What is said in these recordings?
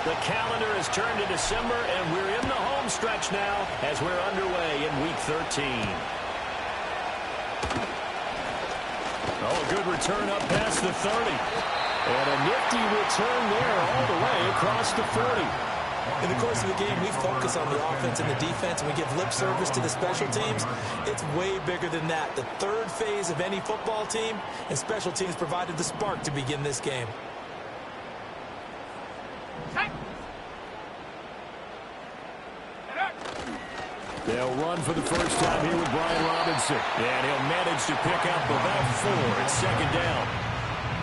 The calendar has turned to December, and we're in the home stretch now as we're underway in Week 13. Oh, a good return up past the 30. And a nifty return there all the way across the 40. In the course of the game, we focus on the offense and the defense, and we give lip service to the special teams. It's way bigger than that. The third phase of any football team, and special teams provided the spark to begin this game. They'll run for the first time here with Brian Robinson. And he'll manage to pick up about 4. It's second down.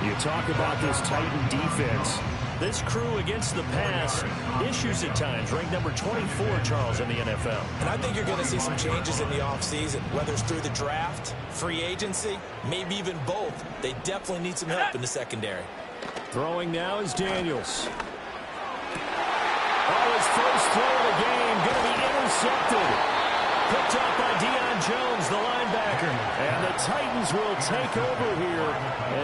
You talk about this Titan defense. This crew against the pass, issues at times, ranked number 24, Charles, in the NFL. And I think you're going to see some changes in the offseason, whether it's through the draft, free agency, maybe even both. They definitely need some help in the secondary. Throwing now is Daniels. Oh, his first throw of the game going to be intercepted. Picked up by Deion Jones, the linebacker. And the Titans will take over here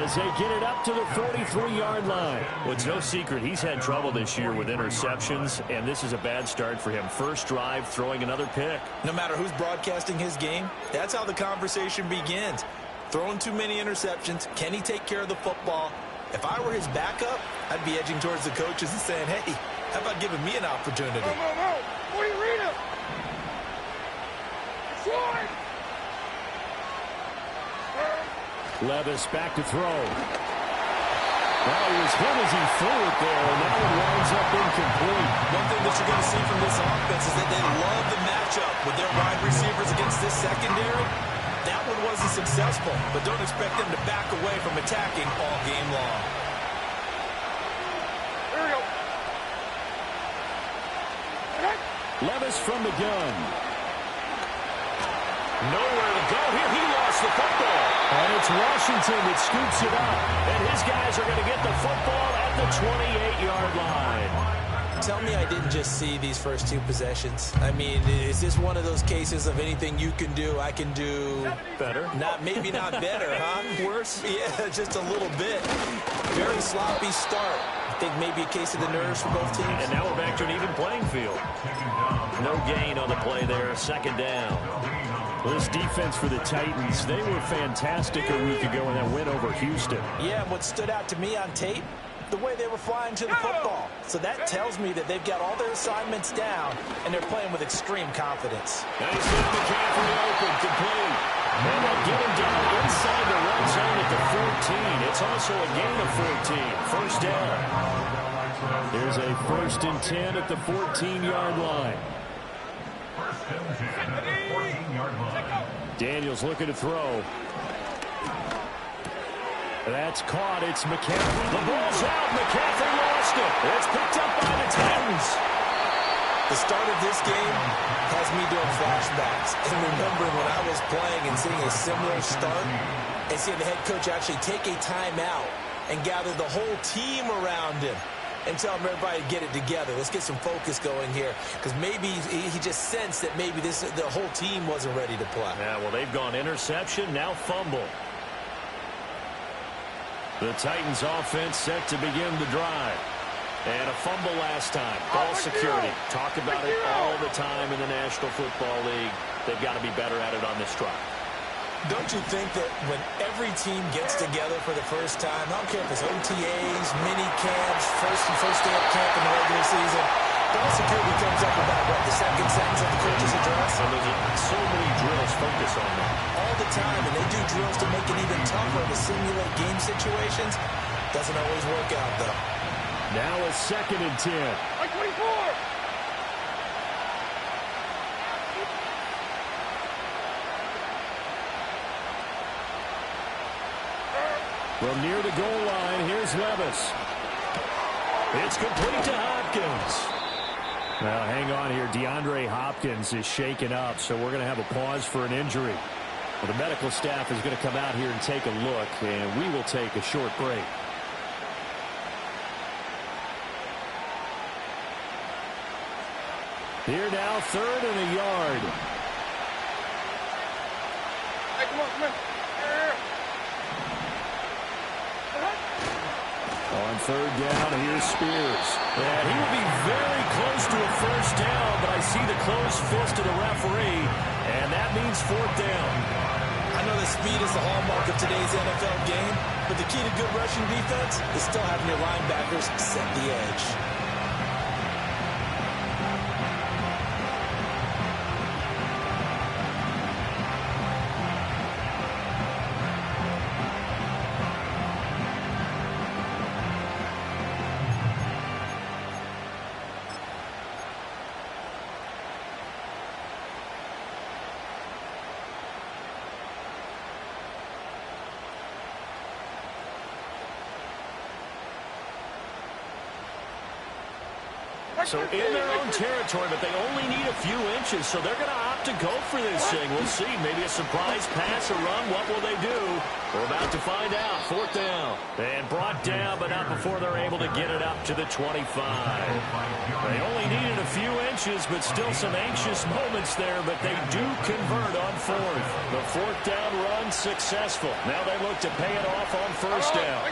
as they get it up to the 43-yard line. Well, it's no secret he's had trouble this year with interceptions, and this is a bad start for him. First drive, throwing another pick. No matter who's broadcasting his game, that's how the conversation begins. Throwing too many interceptions. Can he take care of the football? If I were his backup, I'd be edging towards the coaches and saying, hey, how about giving me an opportunity? What do you read it? Levis back to throw. Well, he was hit as he threw it there, and now it winds up incomplete. One thing that you're going to see from this offense is that they love the matchup with their wide receivers against this secondary. That one wasn't successful, but don't expect them to back away from attacking all game long. Here we go. Levis from the gun. Nowhere to go here. He lost the football. And it's Washington that scoops it up. And his guys are going to get the football at the 28-yard line. Tell me I didn't just see these first 2 possessions. I mean, is this one of those cases of anything you can do, I can do better? Maybe not better, huh? Worse? Yeah, just a little bit. Very sloppy start. I think maybe a case of the nerves for both teams. And now we're back to an even playing field. No gain on the play there. Second down. Well, this defense for the Titans, they were fantastic a week ago in that win over Houston. Yeah, and what stood out to me on tape, the way they were flying to the football. So that tells me that they've got all their assignments down, and they're playing with extreme confidence. Nice hit, McCaffrey open, complete. And they'll get him down inside the red zone at the 14. It's also a gain of 14. First down. There's a 1st and 10 at the 14-yard line. Daniels looking to throw. That's caught. It's McCaffrey. The ball's out. McCaffrey lost it. It's picked up by the Titans. The start of this game has me doing flashbacks. And remembering when I was playing and seeing a similar start and seeing the head coach actually take a timeout and gather the whole team around him and tell everybody to get it together. Let's get some focus going here, because maybe he just sensed that maybe the whole team wasn't ready to play. Yeah, well, they've gone interception, now fumble. The Titans offense set to begin the drive. And a fumble last time. Ball security. Talk about it all the time in the National Football League. They've got to be better at it on this drive. Don't you think that when every team gets together for the first time, I don't care if it's OTAs, mini camps, first day of camp in the regular season, ball security comes up about, what, the second sentence of the coach's address? And there's so many drills focus on that. All the time, and they do drills to make it even tougher to simulate game situations. Doesn't always work out, though. Now a 2nd and 10. Like 24. From near the goal line, here's Levis. It's complete to Hopkins. Now, hang on here. DeAndre Hopkins is shaken up, so we're going to have a pause for an injury. Well, the medical staff is going to come out here and take a look, and we will take a short break. Here now, 3rd and a yard. Hey, come on, come on. Here. On On third down, here's Spears. And he will be very close to a first down, but I see the closed fist of the referee, and that means fourth down. I know that speed is the hallmark of today's NFL game, but the key to good rushing defense is still having your linebackers set the edge. So in their own territory, but they only need a few inches, so they're going to opt to go for this thing. We'll see. Maybe a surprise pass or run. What will they do? We're about to find out. Fourth down. And brought down, but not before they're able to get it up to the 25. They only needed a few inches, but still some anxious moments there, but they do convert on fourth. The fourth down run successful. Now they look to pay it off on first down.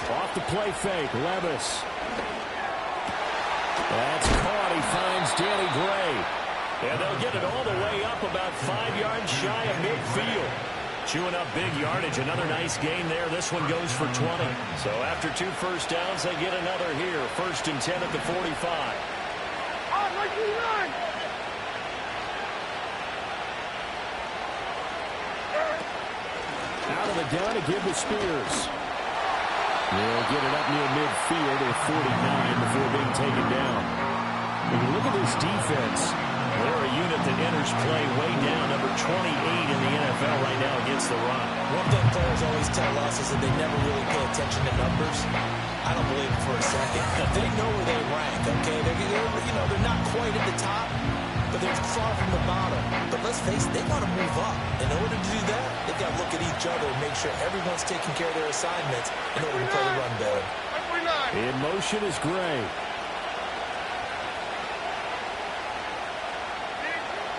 Off the play fake, Levis. That's caught. He finds Danny Gray. And they'll get it all the way up about 5 yards shy of midfield. Chewing up big yardage. Another nice gain there. This one goes for 20. So after 2 first downs, they get another here. 1st and 10 at the 45. Out of the gun to give to Spears. They'll get it up near midfield at 49 before being taken down. When you look at this defense, they're a unit that enters play way down, number 28 in the NFL right now against the run. One thing players always tell us is that they never really pay attention to numbers. I don't believe it for a second. They know where they rank, okay? They're not quite at the top, but they're far from the bottom. But let's face it, they want to move up. In order to do that, they've got to look at each other and make sure everyone's taking care of their assignments in order to play the run better. In motion is Gray.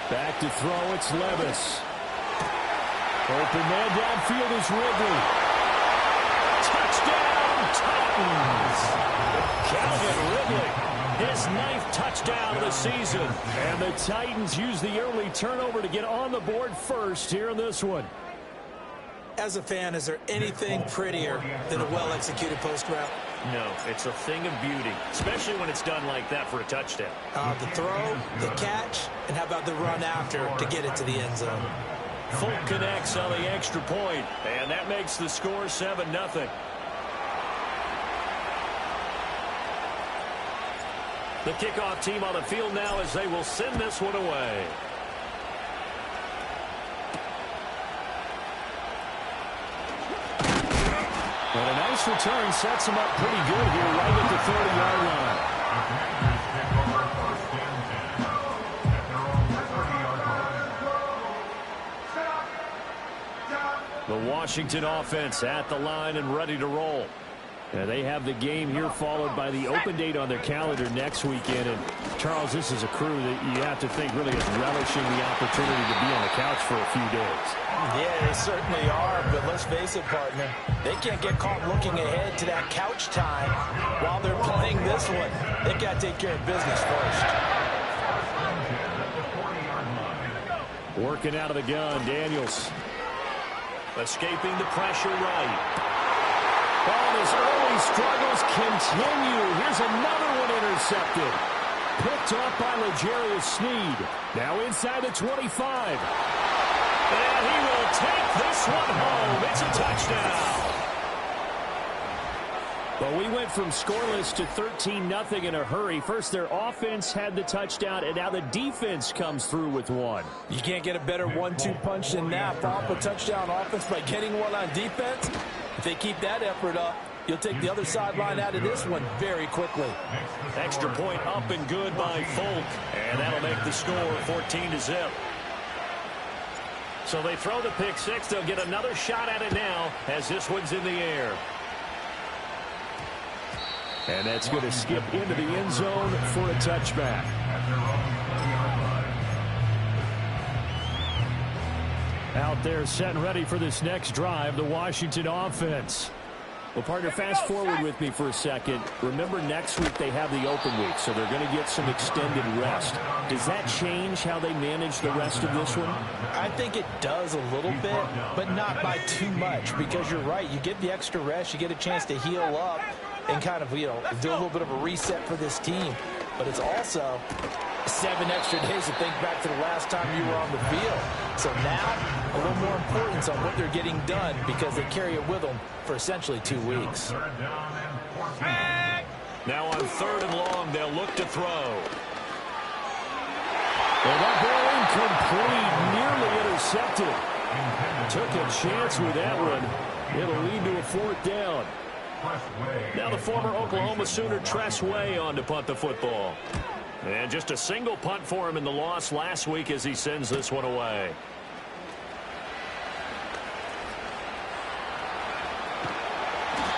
Back to throw, it's Levis. Open man downfield is Ridley. Touchdown, Titans! Calvin Ridley, his 9th touchdown of the season. And the Titans use the early turnover to get on the board first here in this one. As a fan, is there anything prettier than a well-executed post route? No, it's a thing of beauty, especially when it's done like that for a touchdown. The throw, the catch, and how about the run after to get it to the end zone? Folk connects on the extra point, and that makes the score 7-0. The kickoff team on the field now as they will send this one away. And a nice return sets him up pretty good here right at the 30-yard line. The Washington offense at the line and ready to roll. They have the game here followed by the open date on their calendar next weekend. And, Charles, this is a crew that you have to think really is relishing the opportunity to be on the couch for a few days. Yeah, they certainly are, but let's face it, partner. They can't get caught looking ahead to that couch time while they're playing this one. They've got to take care of business first. Working out of the gun, Daniels. Escaping the pressure right. Well, his early struggles continue. Here's another one intercepted. Picked up by L'Jarius Sneed. Now inside the 25. And he will take this one home. It's a touchdown. But we went from scoreless to 13-0 in a hurry. First, their offense had the touchdown, and now the defense comes through with one. You can't get a better 1-2 punch than that. Follow up a touchdown offense by getting one on defense. If they keep that effort up, you'll take the other sideline out of this one very quickly. Extra point up and good by Folk, and that'll make the score 14-0. So they throw the pick six. They'll get another shot at it now as this one's in the air. And that's going to skip into the end zone for a touchback. Out there set and ready for this next drive, the Washington offense. Well, partner, fast forward with me for a second. Remember, next week they have the open week, so they're going to get some extended rest. Does that change how they manage the rest of this one? I think it does a little bit, but not by too much, because you're right. You get the extra rest, you get a chance to heal up and kind of, do a little bit of a reset for this team. But it's also 7 extra days to think back to the last time you were on the field. So now, a little more importance on what they're getting done because they carry it with them for essentially 2 weeks. Now on 3rd and long, they'll look to throw. And that ball incomplete, nearly intercepted. Took a chance with that one. It'll lead to a 4th down. Now the former Oklahoma Sooner Tress Way on to punt the football. And just a single punt for him in the loss last week as he sends this one away.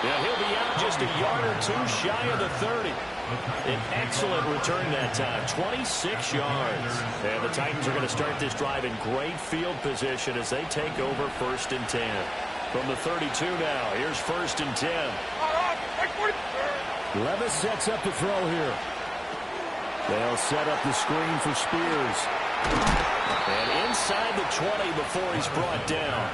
Yeah, he'll be out just a yard or 2 shy of the 30. An excellent return that time, 26 yards. And the Titans are going to start this drive in great field position as they take over 1st and 10. From the 32 now, here's 1st and 10. Levis sets up to throw here. They'll set up the screen for Spears. And inside the 20 before he's brought down.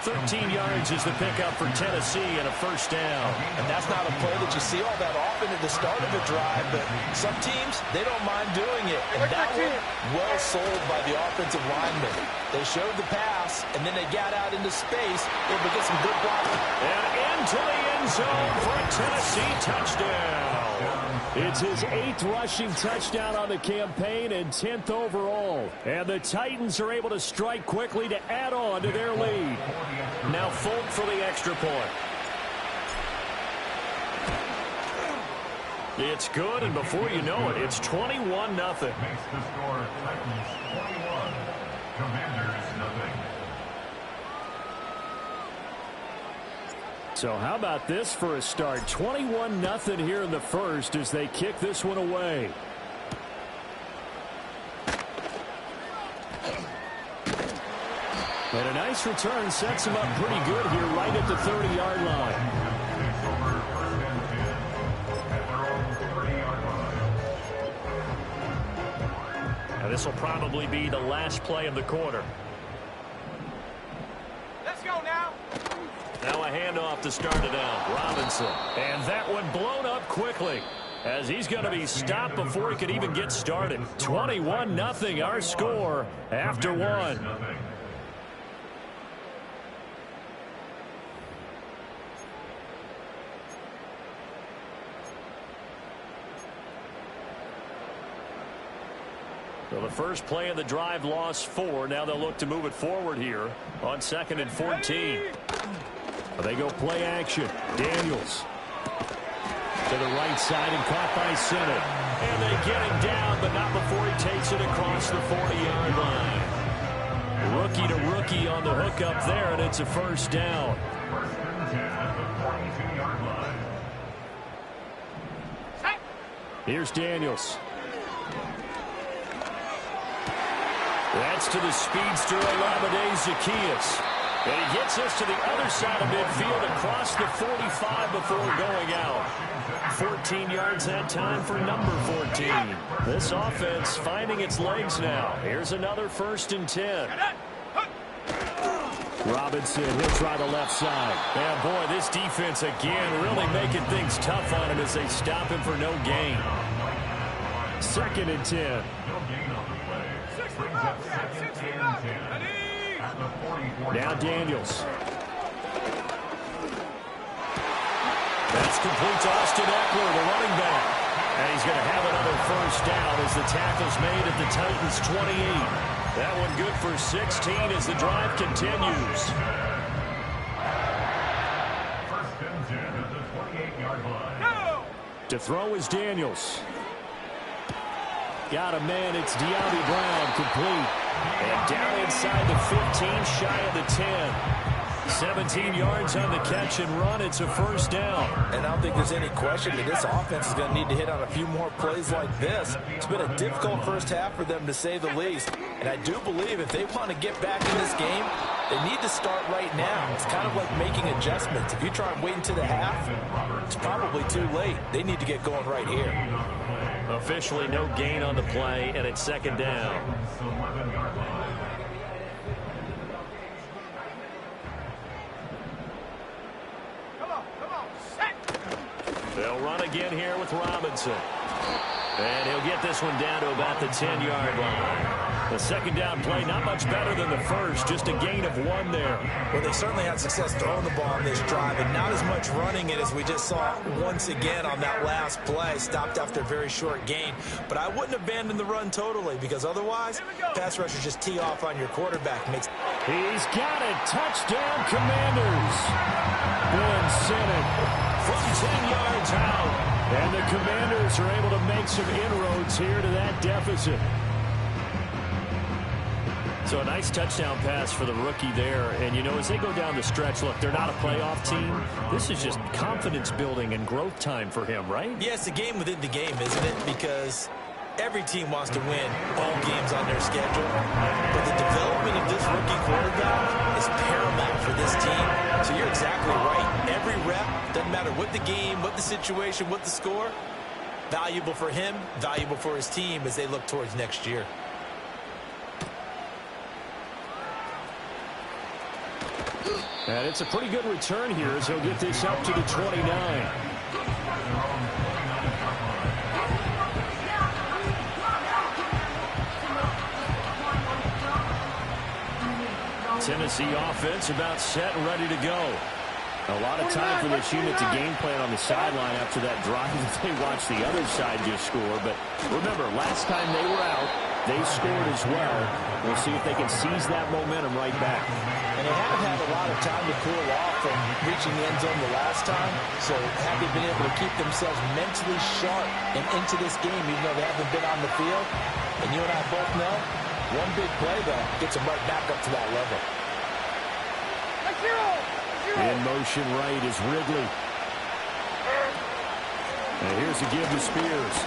13 yards is the pickup for Tennessee and a 1st down. And that's not a play that you see all that often at the start of a drive, but some teams, they don't mind doing it. And that one, well sold by the offensive lineman. They showed the pass, and then they got out into space, able to get some good blocking. And into the end zone for a Tennessee touchdown. It's his 8th rushing touchdown on the campaign and 10th overall. And the Titans are able to strike quickly to add on to their lead. Now Folk for the extra point. It's good, and before you know it, it's 21-0. So how about this for a start? 21-0 here in the first as they kick this one away. And a nice return sets him up pretty good here right at the 30-yard line. Now this will probably be the last play of the quarter. Let's go now. Now a handoff to start it out. Robinson. And that one blown up quickly as he's going to be stopped before he could even get started. 21-0 our score after one. So the first play of the drive lost 4. Now they'll look to move it forward here on 2nd and 14. They go play action. Daniels to the right side and caught by center. And they get him down, but not before he takes it across the 40-yard line. Rookie to rookie on the hook up there, and it's a 1st down. Here's Daniels. That's to the speedster, Olamide Zaccheaus. And he gets us to the other side of midfield across the 45 before going out. 14 yards that time for number 14. This offense finding its legs now. Here's another 1st and 10. Robinson, he'll try the left side. And boy, this defense again really making things tough on him as they stop him for no gain. 2nd and 10. Now Daniels. That's complete to Austin Eckler, the running back. And he's going to have another 1st down as the tackle's made at the Titans' 28. That one good for 16 as the drive continues. 1st and 10 at the 28-yard line. To throw is Daniels. Got a man, it's De'Ami Brown, complete. And down inside the 15, shy of the 10. 17 yards on the catch and run. It's a first down. And I don't think there's any question that this offense is going to need to hit on a few more plays like this. It's been a difficult first half for them, to say the least. And I do believe if they want to get back in this game, they need to start right now. It's kind of like making adjustments. If you try and wait until the half, it's probably too late. They need to get going right here. Officially no gain on the play, and it's second down. They'll run again here with Robinson. And he'll get this one down to about the 10-yard line. The second down play, not much better than the first, just a gain of 1 there. Well, they certainly had success throwing the ball on this drive, and not as much running it as we just saw once again on that last play. Stopped after a very short gain. But I wouldn't abandon the run totally, because otherwise, pass rushers just tee off on your quarterback. He's got it. Touchdown, Commanders. Been sent it from 10 yards out. And the Commanders are able to make some inroads here to that deficit. So a nice touchdown pass for the rookie there. And, you know, as they go down the stretch, look, they're not a playoff team. This is just confidence building and growth time for him, right? Yeah, it's a game within the game, isn't it? Because every team wants to win all games on their schedule. But the development of this rookie quarterback is paramount for this team. So you're exactly right. Every rep, doesn't matter what the game, what the situation, what the score, valuable for him, valuable for his team as they look towards next year. And it's a pretty good return here as he'll get this up to the 29. Tennessee offense about set and ready to go. A lot of time for this unit to game plan on the sideline after that drive that they watched the other side just score. But remember, last time they were out, they scored as well. We'll see if they can seize that momentum right back. And they haven't had a lot of time to cool off from reaching the end zone the last time. So have they been able to keep themselves mentally sharp and into this game, even though they haven't been on the field? And you and I both know, one big play, though, gets them right back up to that level. In motion right is Ridley. And here's a give to Spears.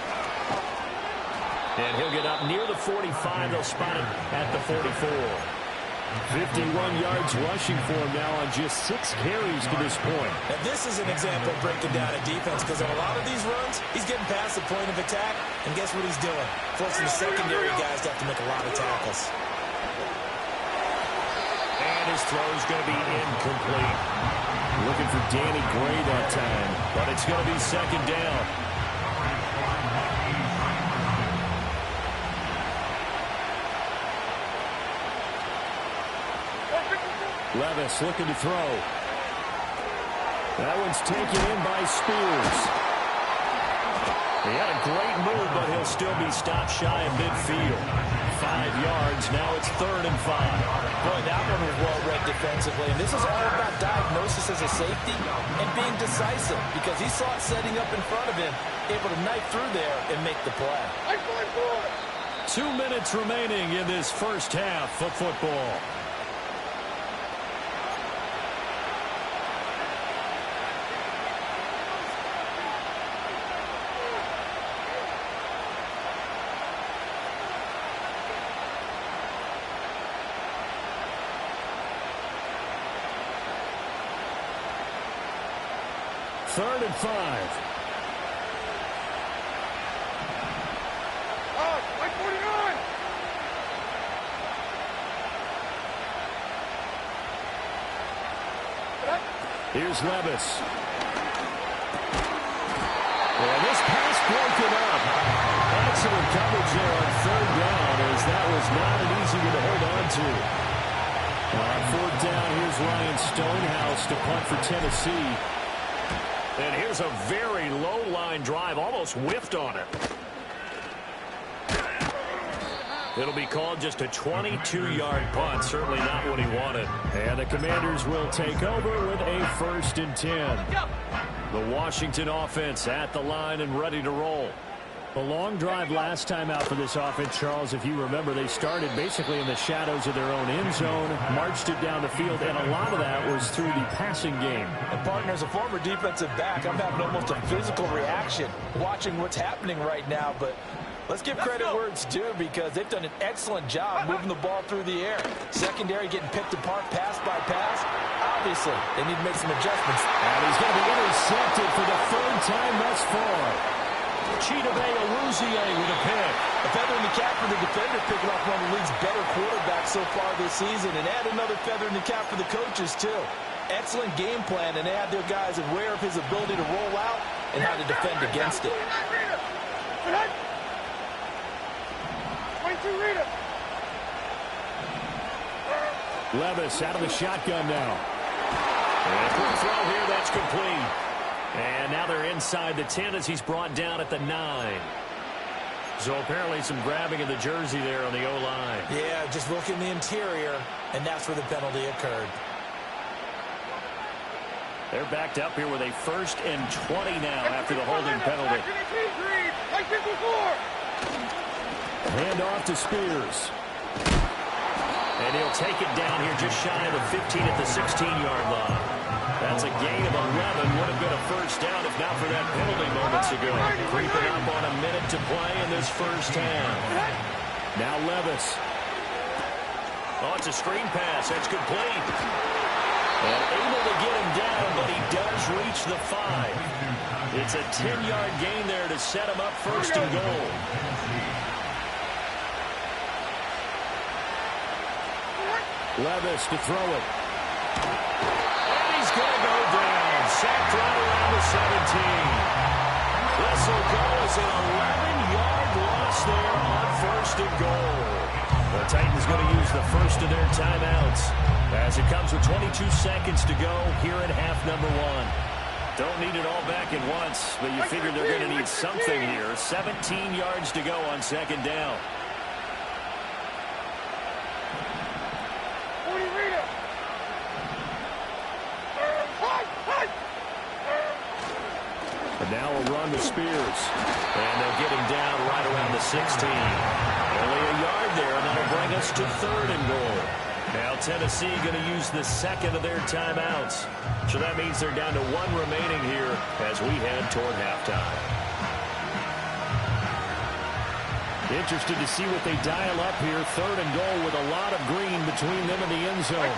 And he'll get up near the 45. They'll spot it at the 44. 51 yards rushing for him now on just 6 carries to this point. Now this is an example of breaking down a defense, because on a lot of these runs, he's getting past the point of attack, and guess what he's doing? Forcing the secondary guys to have to make a lot of tackles. And his throw is going to be incomplete. Looking for Danny Gray that time, but it's going to be second down. Levis looking to throw. That one's taken in by Spears. He had a great move, but he'll still be stopped shy of midfield. 5 yards. Now it's 3rd and 5. Boy, that one was well-read defensively. And this is all about diagnosis as a safety and being decisive, because he saw it setting up in front of him, able to knife through there and make the play. 2 minutes remaining in this first half of football. Third and 5. Like 49. Here's Levis. And this pass broken up. Excellent coverage there on 3rd down, as that was not an easy one to hold on to. On 4th down, here's Ryan Stonehouse to punt for Tennessee. And here's a very low-line drive, almost whiffed on it. It'll be called just a 22-yard punt, certainly not what he wanted. And the Commanders will take over with a 1st and 10. The Washington offense at the line and ready to roll. A long drive last time out for this offense, Charles. If you remember, they started basically in the shadows of their own end zone, marched it down the field, and a lot of that was through the passing game. And partner, as a former defensive back, I'm having almost a physical reaction watching what's happening right now. But let's give credit where it's due, because they've done an excellent job moving the ball through the air. Secondary getting picked apart pass by pass. Obviously, they need to make some adjustments. And he's going to be intercepted for the third time thus far. Chidobe Awuzie with a pick. A feather in the cap for the defender, picking off one of the league's better quarterbacks so far this season, and add another feather in the cap for the coaches, too. Excellent game plan, and they have their guys aware of his ability to roll out and how to defend against it. Levis out of the shotgun now. And a quick throw here, that's complete. And now they're inside the 10 as he's brought down at the 9. So apparently some grabbing of the jersey there on the O-line. Yeah, just look in the interior, and that's where the penalty occurred. They're backed up here with a 1st and 20 now after the holding penalty. Hand off to Spears. And he'll take it down here just shy of the 15 at the 16-yard line. That's a gain of 11. Would have been a first down if not for that penalty moments ago. Creeping up on a minute to play in this first half. Now Levis. Oh, it's a screen pass. That's complete. And able to get him down, but he does reach the 5. It's a 10-yard gain there to set him up 1st and goal. Levis to throw it. And he's going to go down. Sacked right around the 17. This will go as an 11-yard loss there on 1st and goal. The Titans going to use the first of their timeouts as it comes with 22 seconds to go here in half number 1. Don't need it all back at once, but you figure they're going to need something here. 17 yards to go on 2nd down. And now a run to Spears. And they'll get him down right around the 16. Only a yard there, and that'll bring us to 3rd and goal. Now Tennessee going to use the 2nd of their timeouts. So that means they're down to 1 remaining here as we head toward halftime. Interested to see what they dial up here. 3rd and goal with a lot of green between them and the end zone.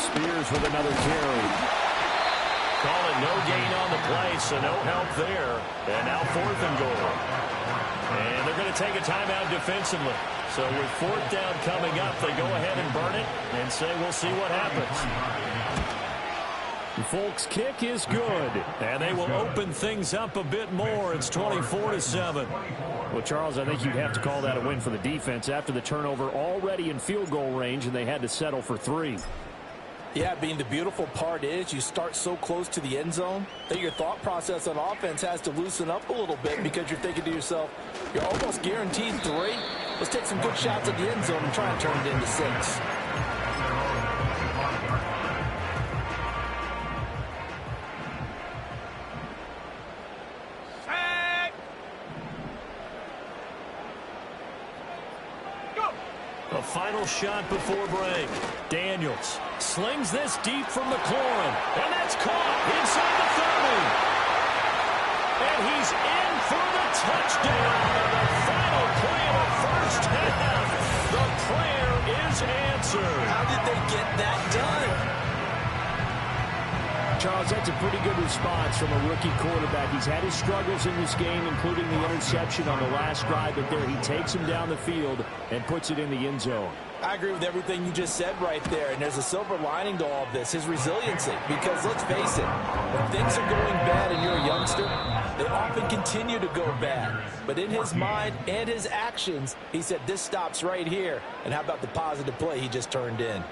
Spears with another carry. Call it no gain on the play, so no help there. And now 4th and goal. And they're going to take a timeout defensively. So with 4th down coming up, they go ahead and burn it and say we'll see what happens. Folks' kick is good, and they will open things up a bit more. It's 24-7. Well, Charles, I think you'd have to call that a win for the defense after the turnover already in field goal range, and they had to settle for 3. Yeah, being the beautiful part is you start so close to the end zone that your thought process on offense has to loosen up a little bit because you're thinking to yourself, you're almost guaranteed 3. Let's take some good shots at the end zone and try and turn it into 6. A final shot before break. Daniels slings this deep from McLaurin. And that's caught inside the 30. And he's in for the touchdown on the final play of the first half. The prayer is answered. How did they get that done? Charles, that's a pretty good response from a rookie quarterback. He's had his struggles in this game, including the interception on the last drive, but there he takes him down the field and puts it in the end zone. I agree with everything you just said right there, and there's a silver lining to all of this, his resiliency. Because let's face it, when things are going bad and you're a youngster, they often continue to go bad. But in his mind and his actions, he said, this stops right here. And how about the positive play he just turned in?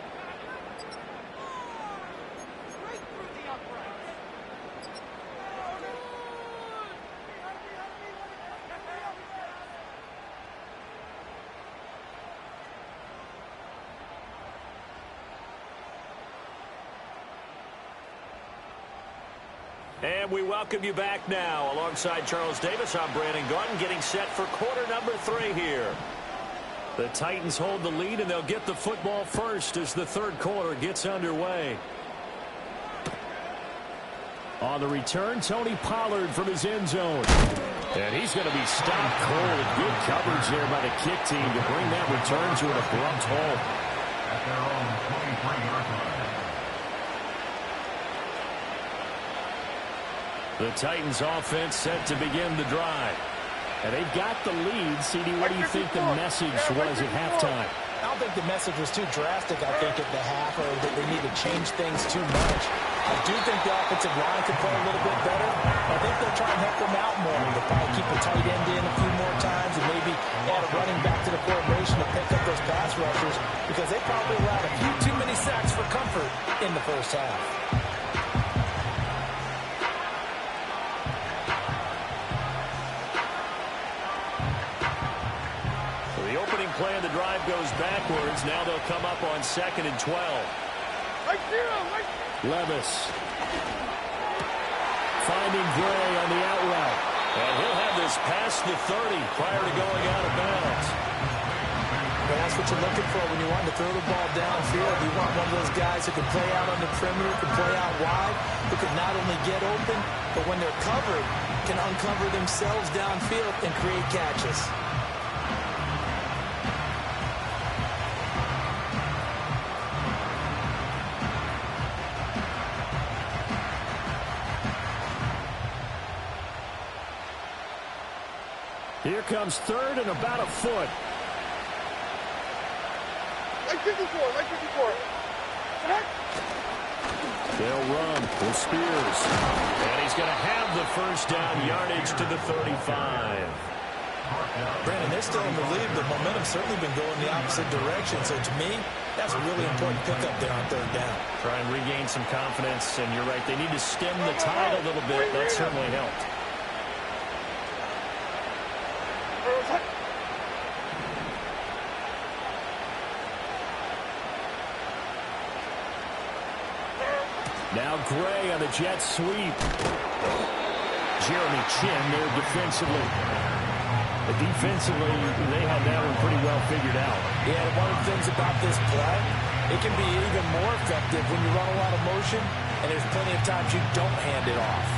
And we welcome you back now. Alongside Charles Davis, I'm Brandon Gaudin, getting set for quarter number 3 here. The Titans hold the lead, and they'll get the football first as the third quarter gets underway. On the return, Tony Pollard from his end zone. And he's going to be stopped cold. Good coverage there by the kick team to bring that return to an abrupt halt. At their own 23-yard line. The Titans offense set to begin the drive. And they've got the lead. CD, what do you think the message was at halftime? I don't think the message was too drastic, I think, at the half, or that they need to change things too much. I do think the offensive line could play a little bit better. I think they'll try and help them out more. They'll probably keep a tight end in a few more times and maybe add a running back to the formation to pick up those pass rushers, because they probably allowed a few too many sacks for comfort in the first half. Play of the drive goes backwards. Now they'll come up on 2nd and 12. Levis finding Gray on the out route. And he'll have this past the 30 prior to going out of bounds. But that's what you're looking for when you want to throw the ball downfield. You want one of those guys who can play out on the perimeter, can play out wide, who can not only get open, but when they're covered, can uncover themselves downfield and create catches. Here comes 3rd and about a foot. Like 54, like 54. They'll run with Spears. And he's going to have the first down yardage to the 35. Brandon, they're still in the lead, but momentum's certainly been going the opposite direction. So to me, that's a really important pickup there on 3rd down. Try and regain some confidence, and you're right, they need to stem the tide a little bit. That certainly helped. Now Gray on the jet sweep. Jeremy Chin there defensively. But defensively, they had that one pretty well figured out. Yeah, and one of the things about this play, it can be even more effective when you run a lot of motion, and there's plenty of times you don't hand it off.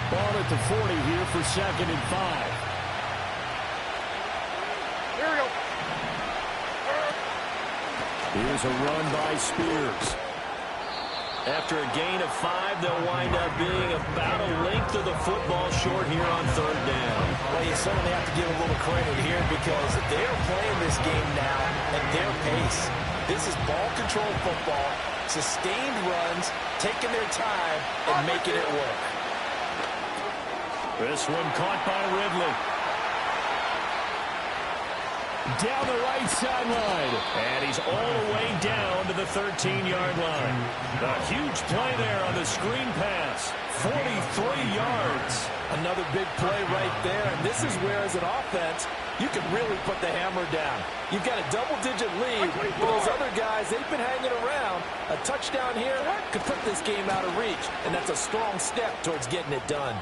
Ball at the 40 here for 2nd and 5. Here we go. Here's a run by Spears. After a gain of 5, they'll wind up being about a length of the football short here on 3rd down. Well, you certainly have to give a little credit here because they're playing this game now at their pace. This is ball control football, sustained runs, taking their time, and making it work. This one caught by Ridley. Down the right sideline. And he's all the way down to the 13-yard line. A huge play there on the screen pass. 43 yards. Another big play right there. And this is where, as an offense, you can really put the hammer down. You've got a double-digit lead. For those other guys, they've been hanging around. A touchdown here could put this game out of reach. And that's a strong step towards getting it done.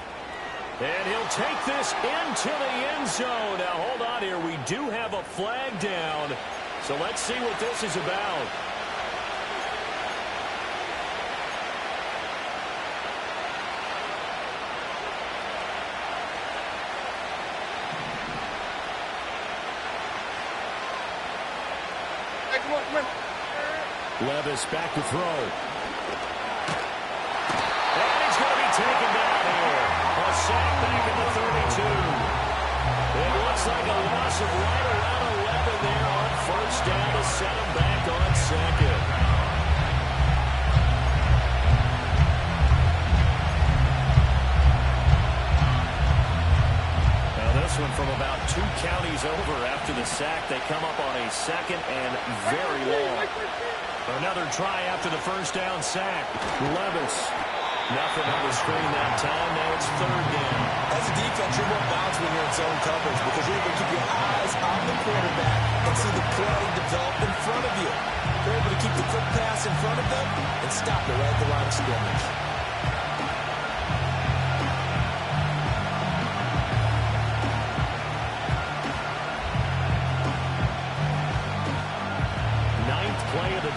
And he'll take this into the end zone. Now, hold on here. We do have a flag down. So let's see what this is about. Hey, come on. Levis back to throw. And he's going to be taken down here. A sack back at the 32. It looks like a loss of right around 11 there on 1st down to set him back on 2nd. Now this one from about 2 counties over after the sack. They come up on a 2nd and very long. Another try after the 1st down sack. Levis. Nothing on the screen that time. Now it's 3rd down. As a defense, you're more balanced when you're in zone coverage because you're able to keep your eyes on the quarterback and see the play develop in front of you. You're able to keep the quick pass in front of them and stop it right at the line of scrimmage.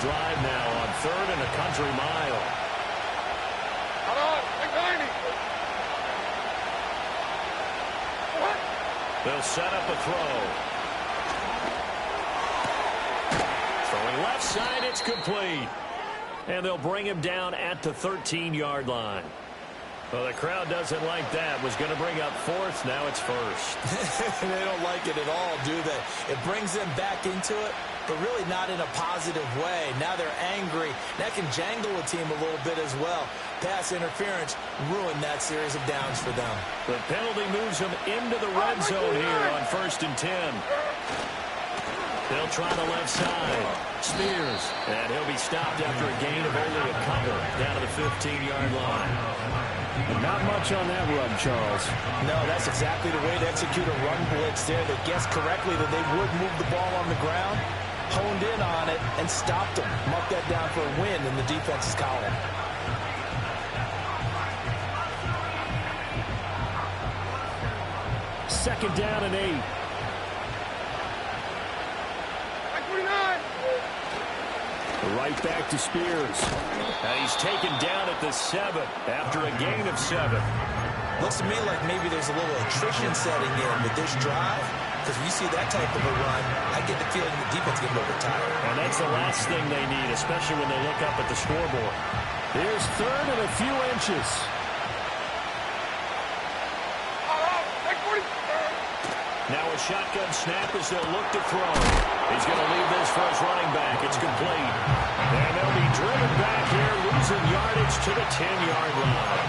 drive now on 3rd and a country mile. Hold on, like 90. What? They'll set up a throw. Throwing left side, it's complete. And they'll bring him down at the 13-yard line. Well, the crowd doesn't like that. Was going to bring up 4th. Now it's 1st. They don't like it at all, do they? It brings them back into it, but really not in a positive way. Now they're angry. That can jangle a team a little bit as well. Pass interference ruined that series of downs for them. The penalty moves them into the red zone here on 1st and 10. They'll try the left side. Spears. And he'll be stopped after a gain of only a couple down to the 15-yard line. Not much on that run, Charles. No, that's exactly the way to execute a run blitz there. They guessed correctly that they would move the ball on the ground, honed in on it, and stopped them. Mark that down for a win in the defense's column. Second down and 8. Like 49. Right back to Spears. And he's taken down at the 7 after a gain of 7. Looks to me like maybe there's a little attrition setting in with this drive, because when you see that type of a run, I get the feeling the defense getting overtired. And that's the last thing they need, especially when they look up at the scoreboard. Here's 3rd and a few inches. Like 40. Now a shotgun snap as they'll look to throw. He's going to leave this for his running back. It's complete. And they'll be driven back here, losing yardage to the 10-yard line.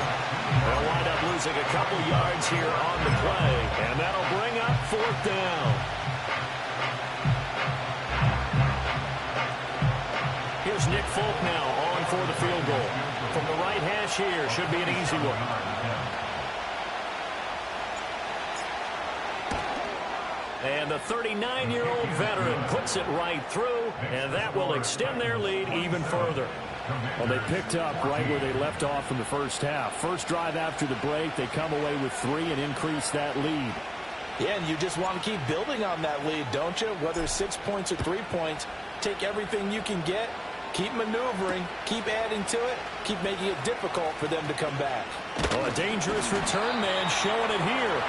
They'll wind up losing a couple yards here on the play, and that'll bring up 4th down. Here's Nick Folk now on for the field goal. From the right hash here, should be an easy one. And the 39-year-old veteran puts it right through, and that will extend their lead even further. Well, they picked up right where they left off in the first half. First drive after the break, they come away with 3 and increase that lead. Yeah, and you just want to keep building on that lead, don't you? Whether it's 6 points or 3 points, take everything you can get, keep maneuvering, keep adding to it, keep making it difficult for them to come back. Well, a dangerous return man showing it here.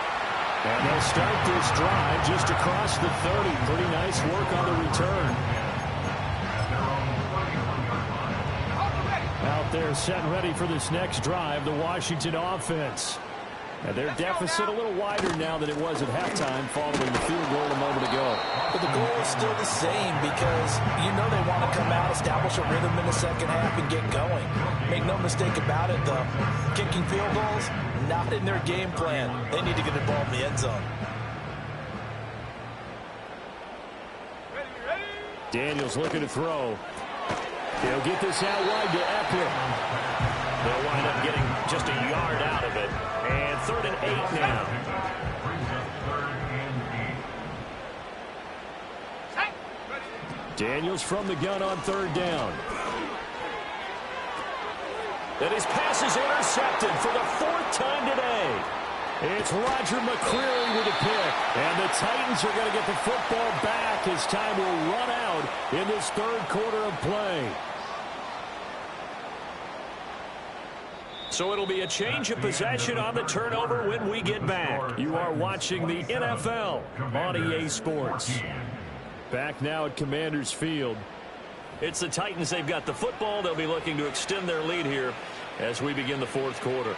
And they'll start this drive just across the 30. Pretty nice work on the return. Out there set and ready for this next drive, the Washington offense. And their deficit a little wider now than it was at halftime following the field goal a moment ago. But the goal is still the same because you know they want to come out, establish a rhythm in the second half, and get going. Make no mistake about it, though. Kicking field goals, not in their game plan. They need to get the ball in the end zone. Daniels looking to throw. He'll get this out wide to Eckler. They'll wind up getting just a yard out of it. And 3rd and 8 now. Daniels from the gun on 3rd down. And his pass is intercepted for the 4th time today. It's Roger McCreary with a pick. And the Titans are going to get the football back as time will run out in this 3rd quarter of play. So it'll be a change of possession on the turnover when we get back. You are watching the NFL on EA Sports. Back now at Commanders Field. It's the Titans. They've got the football. They'll be looking to extend their lead here as we begin the 4th quarter.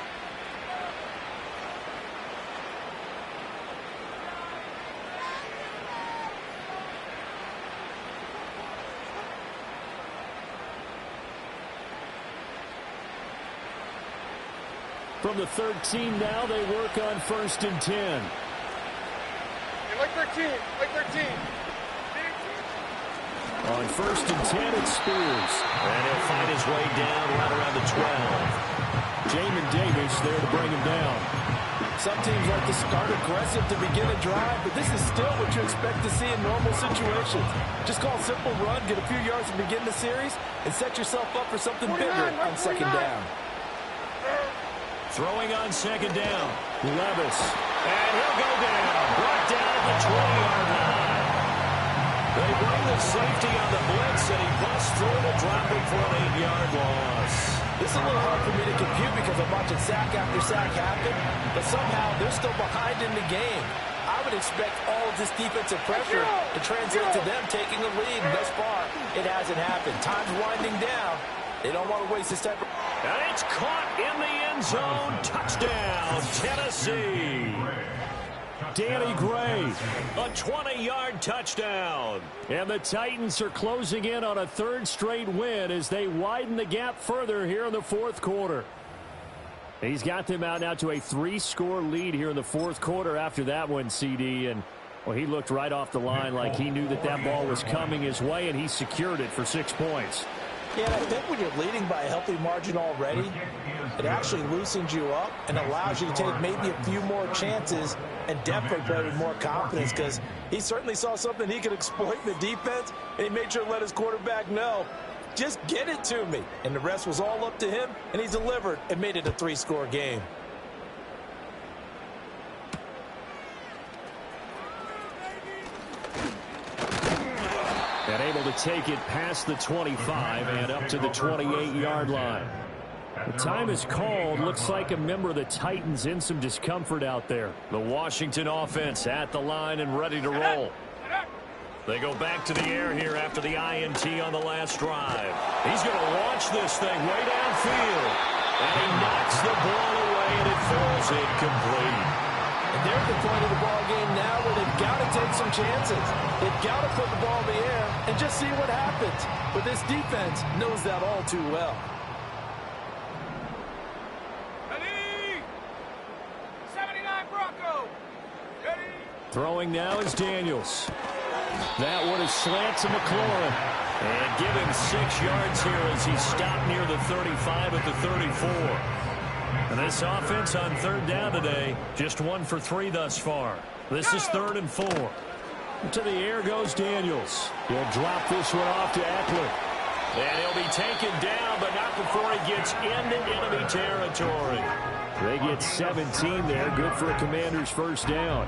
From the 13 now, they work on 1st and 10. Hey, like 13. Like 13. On 1st and 10, it's Spears. And he'll find his way down right around the 12. Jamin Davis there to bring him down. Some teams like to start aggressive to begin a drive, but this is still what you expect to see in normal situations. Just call a simple run, get a few yards to begin the series, and set yourself up for something bigger on 2nd down. Throwing on 2nd down. Levis. And he'll go down. Brought down at the 20-yard line. They bring the safety on the blitz, and he busts through to drop him for an 8-yard loss. This is a little hard for me to compute because I'm watching sack after sack happen, but somehow they're still behind in the game. I would expect all of this defensive pressure to translate to them taking a lead, and thus far, it hasn't happened. Time's winding down. They don't want to waste this type of... And it's caught in the end zone. Touchdown, Tennessee. Danny Gray, a 20-yard touchdown. And the Titans are closing in on a third straight win as they widen the gap further here in the fourth quarter. He's got them out now to a 3-score lead here in the fourth quarter after that one, CD. And, well, he looked right off the line like he knew that that ball was coming his way, and he secured it for 6 points. Yeah, and I think when you're leading by a healthy margin already, it actually loosens you up and allows you to take maybe a few more chances and definitely play with more confidence because he certainly saw something he could exploit in the defense, and he made sure to let his quarterback know, just get it to me. And the rest was all up to him, and he delivered and made it a 3-score game. And able to take it past the 25 and up to the 28-yard line. The time is called. Looks like a member of the Titans in some discomfort out there. The Washington offense at the line and ready to roll. They go back to the air here after the INT on the last drive. He's going to launch this thing way downfield. And he knocks the ball away, and it falls incomplete. And they're at the point of the ball game now where they've got to take some chances. They've got to put the ball in the air and just see what happens. But this defense knows that all too well. Ready? 79 Bronco. Ready? Throwing now is Daniels. That one is slant to McLaurin. And give him 6 yards here as he stopped near the 35 at the 34. And this offense on third down today, just 1 for 3 thus far. This is 3rd and 4. To the air goes Daniels. He'll drop this one off to Eckler. And he'll be taken down, but not before he gets into enemy territory. They get 17 there. Good for a Commander's first down.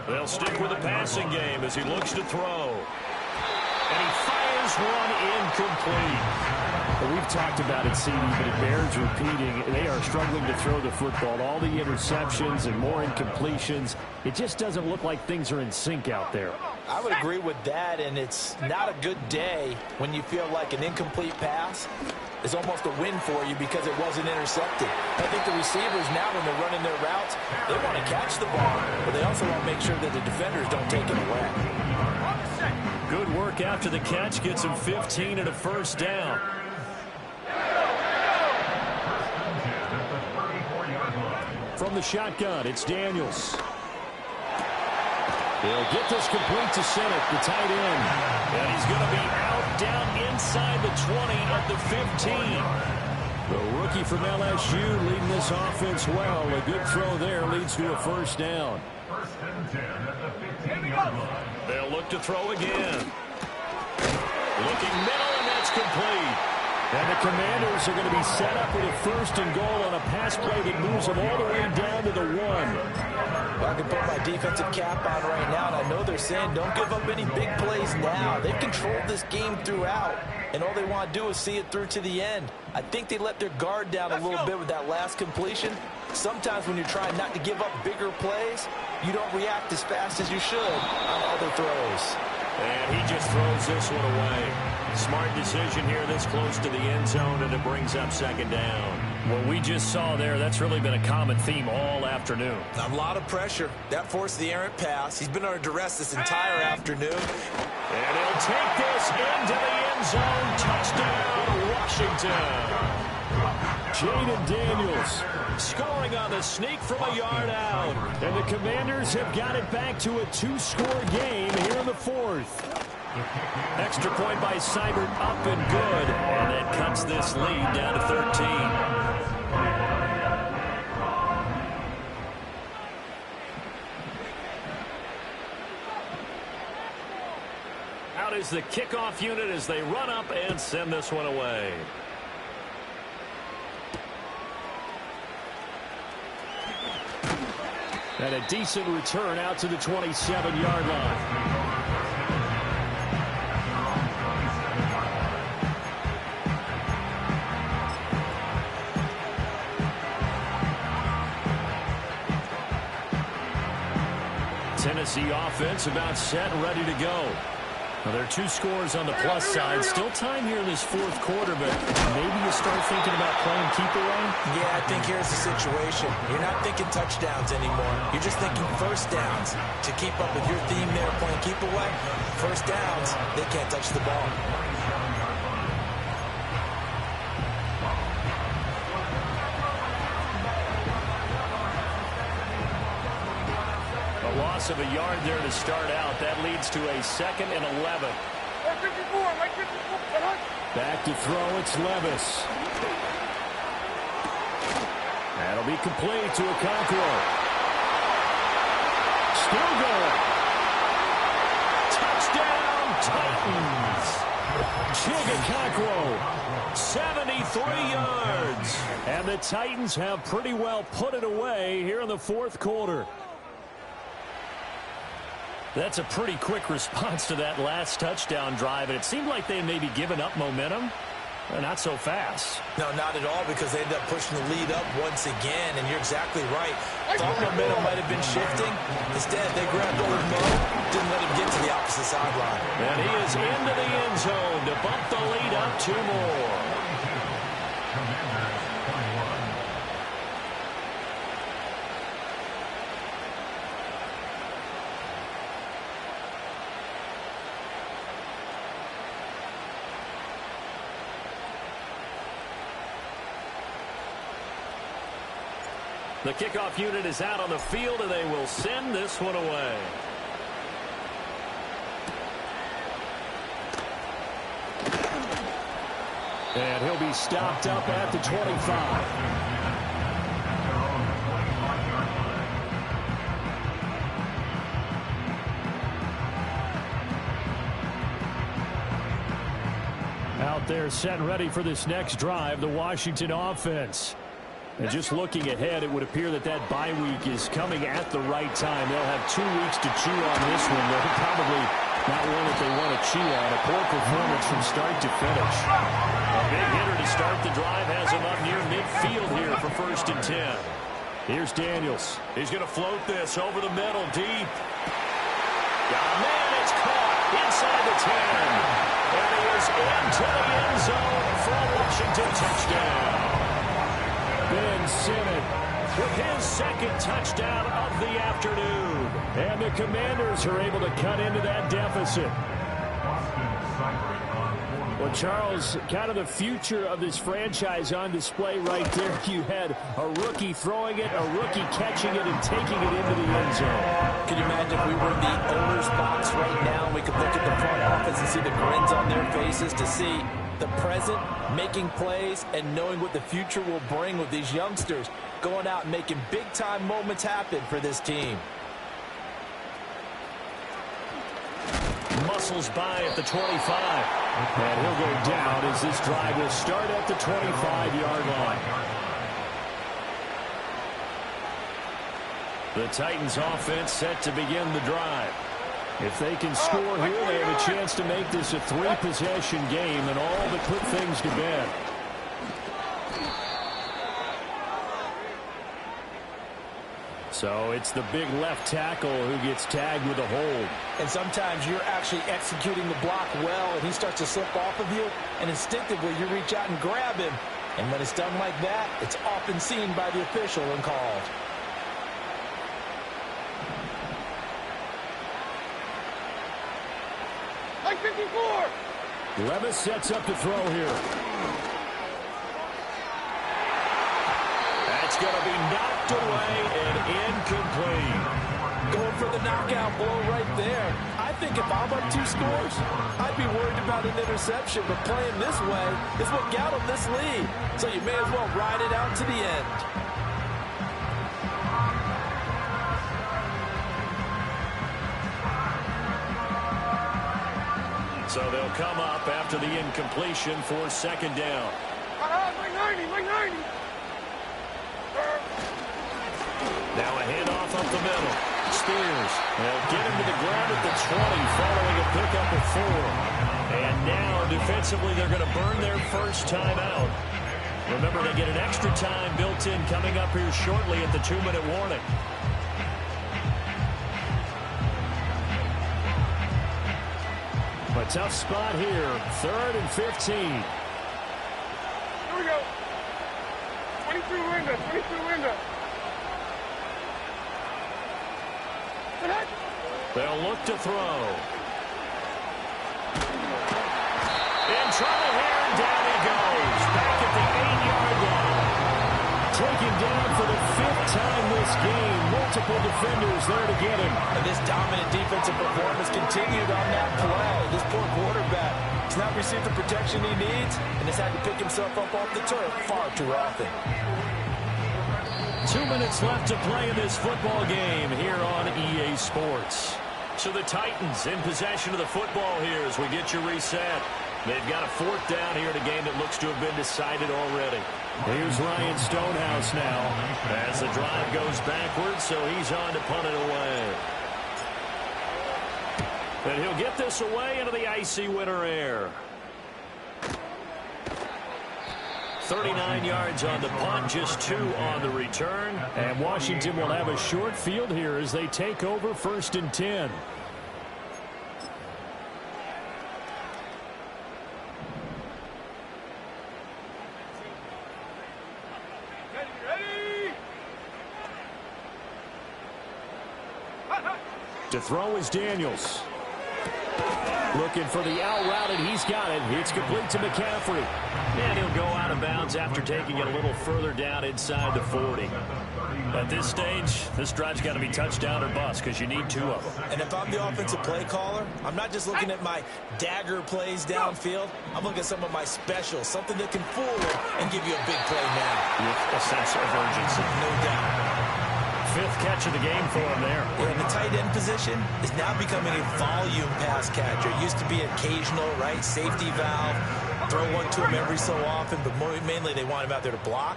They'll stick with the passing game as he looks to throw. And he fires one incomplete. Well, we've talked about it, CD, but it bears repeating. They are struggling to throw the football. All the interceptions and more incompletions. It just doesn't look like things are in sync out there. I would agree with that, and it's not a good day when you feel like an incomplete pass is almost a win for you because it wasn't intercepted. I think the receivers now, when they're running their routes, they want to catch the ball, but they also want to make sure that the defenders don't take it away. Good work after the catch. Gets him 15 and a first down. From the shotgun, it's Daniels. They'll get this complete to Senate, the tight end. And he's going to be out down inside the 20 at the 15. The rookie from LSU leading this offense well. A good throw there leads to a first down. First and 10 at the 15-yard line. They'll look to throw again. Looking middle, and that's complete. And the Commanders are going to be set up with a 1st and goal on a pass play that moves them all the way down to the 1. Well, I can put my defensive cap on right now, and I know they're saying don't give up any big plays now. They've controlled this game throughout, and all they want to do is see it through to the end. I think they let their guard down a little bit with that last completion. Sometimes when you're trying not to give up bigger plays, you don't react as fast as you should on other throws. And he just throws this one away. Smart decision here this close to the end zone, and it brings up 2nd down. What we just saw there, that's really been a common theme all afternoon. A lot of pressure. That forced the errant pass. He's been under duress this entire afternoon. And he'll take this into the end zone. Touchdown, Washington. Jaden Daniels scoring on the sneak from a yard out. And the Commanders have got it back to a 2-score game here in the 4th. Extra point by Seibert, up and good. And that cuts this lead down to 13. Out is the kickoff unit as they run up and send this one away. And a decent return out to the 27-yard line. Tennessee offense about set and ready to go. Well, there are 2 scores on the plus side. Still time here in this fourth quarter, but maybe you start thinking about playing keep away? Yeah, I think here's the situation. You're not thinking touchdowns anymore. You're just thinking first downs. To keep up with your theme there, playing keep away, first downs, they can't touch the ball. Loss of a yard there to start out. That leads to a 2nd and 11. Back to throw. It's Levis. That'll be complete to Okonkwo. Still going. Touchdown, Titans. Okonkwo, 73 yards. And the Titans have pretty well put it away here in the fourth quarter. That's a pretty quick response to that last touchdown drive, and it seemed like they had maybe given up momentum. Not so fast. No, not at all, because they ended up pushing the lead up once again, and you're exactly right. Thought momentum might have been shifting. Instead, they grabbed old Mo, didn't let him get to the opposite sideline. And he is into the end zone to bump the lead up 2 more. The kickoff unit is out on the field, and they will send this one away. And he'll be stopped up at the 25. Out there set and ready for this next drive, the Washington offense. And just looking ahead, it would appear that that bye week is coming at the right time. They'll have 2 weeks to chew on this one. They're probably not one that they want to chew on. A poor performance from start to finish. A big hitter to start the drive has him up near midfield here for 1st and 10. Here's Daniels. He's going to float this over the middle, deep. Got a man, it's caught inside the 10. And he is into the end zone for a Washington touchdown. Ben Simmons with his 2nd touchdown of the afternoon. And the Commanders are able to cut into that deficit. Well, Charles, kind of the future of this franchise on display right there. You had a rookie throwing it, a rookie catching it, and taking it into the end zone. Can you imagine if we were in the owner's box right now and we could look at the front office and see the grins on their faces, to see the present making plays and knowing what the future will bring with these youngsters going out and making big-time moments happen for this team. Muscles by at the 25. And he'll go down as this drive will start at the 25-yard line. The Titans offense set to begin the drive. If they can score here, they have a chance to make this a 3-possession game and all but put things to bed. So it's the big left tackle who gets tagged with a hold. And sometimes you're actually executing the block well, and he starts to slip off of you, and instinctively you reach out and grab him. And when it's done like that, it's often seen by the official and called. Like 54. Levis sets up to throw here. That's going to be knocked away and incomplete. Going for the knockout blow right there. I think if I'm up 2 scores, I'd be worried about an interception, but playing this way is what got him this lead. So you may as well ride it out to the end. So they'll come up after the incompletion for 2nd down. Like 90, like 90. Now a handoff up the middle. Spears. They'll get him to the ground at the 20 following a pickup of 4. And now defensively they're going to burn their first timeout. Remember, they get an extra time built in coming up here shortly at the 2-minute warning. A tough spot here. 3rd and 15. Here we go. 22 window, 22 window. They'll look to throw. In trouble here, and down he goes. Back at the 8-yard line. Taken down for the 5th time this game. Multiple defenders there to get him. And this dominant defensive performance continued on that play. This poor quarterback has not received the protection he needs and has had to pick himself up off the turf far too often. 2 minutes left to play in this football game here on EA Sports. So the Titans in possession of the football here as we get you reset. They've got a 4th down here in a game that looks to have been decided already. Here's Ryan Stonehouse now as the drive goes backwards, so he's on to punt it away. And he'll get this away into the icy winter air. 39 yards on the punt, just 2 on the return. And Washington will have a short field here as they take over 1st and 10. To throw is Daniels. Looking for the out route, and he's got it. It's complete to McCaffrey. And he'll go out of bounds after taking it a little further down inside the 40. At this stage, this drive's got to be touchdown or bust because you need 2 of them. And if I'm the offensive play caller, I'm not just looking at my dagger plays downfield. I'm looking at some of my specials, something that can fool you and give you a big play now. With a sense of urgency. No doubt. 5th catch of the game for him there. And the tight end position is now becoming a volume pass catcher. It used to be occasional, right? Safety valve. Throw one to him every so often, but mainly they want him out there to block.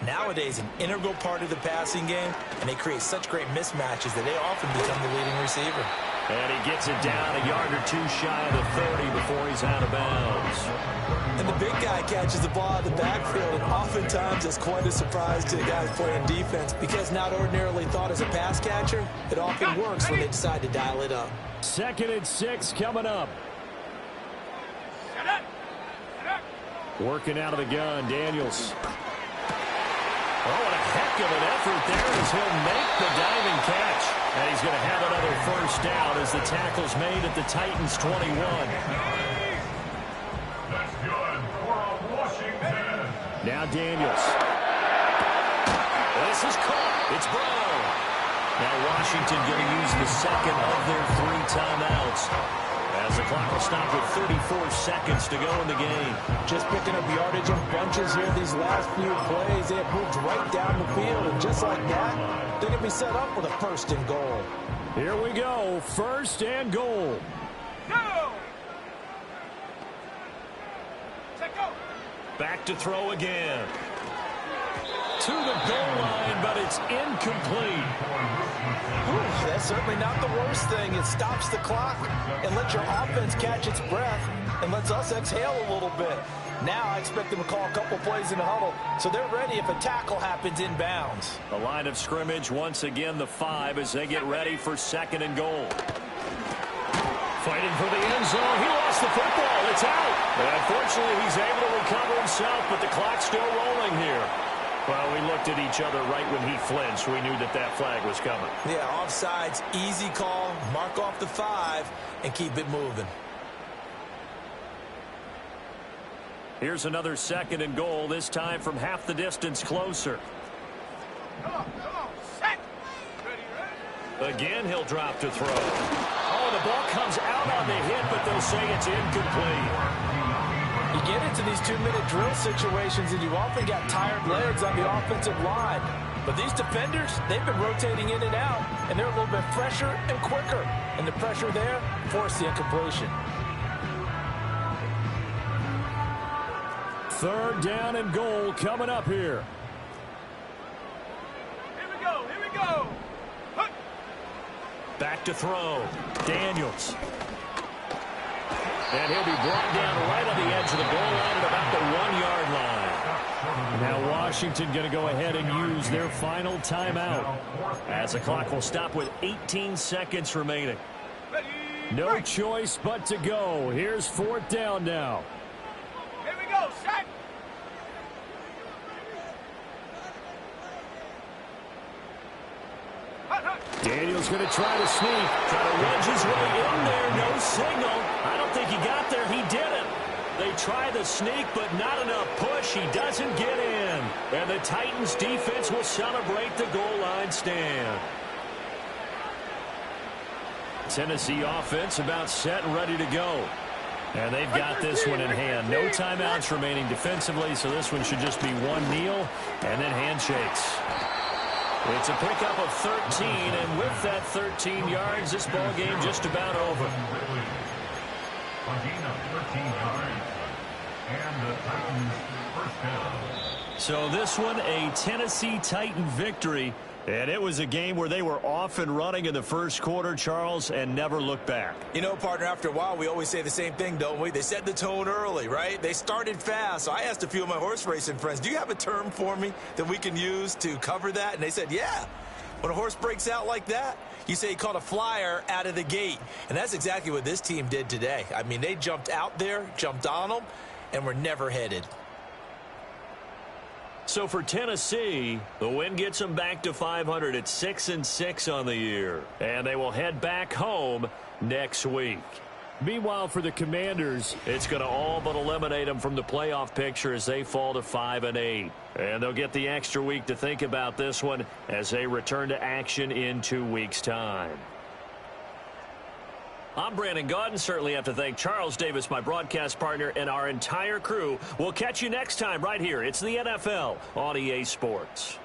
Nowadays, an integral part of the passing game, and they create such great mismatches that they often become the leading receiver. And he gets it down a yard or 2 shy of the 30 before he's out of bounds. And the big guy catches the ball out of the backfield, and oftentimes it's quite a surprise to the guys playing defense because not ordinarily thought as a pass catcher, it often works when they decide to dial it up. 2nd and 6 coming up. Working out of the gun, Daniels. Oh, and a heck of an effort there as he'll make the diving catch. And he's going to have another 1st down as the tackle's made at the Titans' 21. That's good for Washington. Now Daniels. This is caught. It's Brown. Now Washington going to use the 2nd of their 3 timeouts. As the clock will stop with 34 seconds to go in the game. Just picking up yardage in bunches here these last few plays. They have moved right down the field, and just like that, they're going to be set up with a 1st and goal. Here we go, 1st and goal. Go! Back to throw again. To the goal line, but it's incomplete. Whew, that's certainly not the worst thing. It stops the clock and lets your offense catch its breath and lets us exhale a little bit. Now I expect them to call a couple plays in the huddle, so they're ready if a tackle happens inbounds. The line of scrimmage, once again, the 5 as they get ready for 2nd and goal. Fighting for the end zone. He lost the football. It's out. And unfortunately, he's able to recover himself, but the clock's still rolling here. Well, we looked at each other right when he flinched. We knew that that flag was coming. Yeah, offsides, easy call. Mark off the 5 and keep it moving. Here's another 2nd and goal, this time from half the distance closer. Come on, set. Ready. Again, he'll drop to throw. Oh, the ball comes out on the hit, but they'll say it's incomplete. You get into these 2-minute drill situations, and you've often got tired legs on the offensive line. But these defenders, they've been rotating in and out, and they're a little bit fresher and quicker. And the pressure there forced the incompletion. 3rd down and goal coming up here. Here we go, here we go. to throw. Daniels. And he'll be brought down right on the edge of the goal line at about the 1-yard line. Now Washington going to go ahead and use their final timeout, as the clock will stop with 18 seconds remaining. No choice but to go. Here's 4th down now. Here we go, set. Daniels going to try to sneak. Try to wedge his way in there. No signal. I don't think he got there. He didn't. They try the sneak, but not enough push. He doesn't get in. And the Titans defense will celebrate the goal line stand. Tennessee offense about set and ready to go. And they've got this one in hand. No timeouts remaining defensively, so this one should just be one kneel and then handshakes. It's a pickup of 13, and with that 13 yards, this ball game just about over. A gain of 13 yards. And the Titans first down. So this one, a Tennessee Titan victory. And it was a game where they were off and running in the first quarter, Charles, and never looked back. You know, partner, after a while, we always say the same thing, don't we? They set the tone early, right? They started fast. So I asked a few of my horse racing friends, do you have a term for me that we can use to cover that? And they said, yeah. When a horse breaks out like that, you say he caught a flyer out of the gate. And that's exactly what this team did today. I mean, they jumped out there, jumped on them, and were never headed. So for Tennessee, the win gets them back to 500 at 6-6 on the year. And they will head back home next week. Meanwhile, for the Commanders, it's going to all but eliminate them from the playoff picture as they fall to 5-8. And they'll get the extra week to think about this one as they return to action in 2 weeks' time. I'm Brandon Gaudin. Certainly have to thank Charles Davis, my broadcast partner, and our entire crew. We'll catch you next time right here. It's the NFL on EA Sports.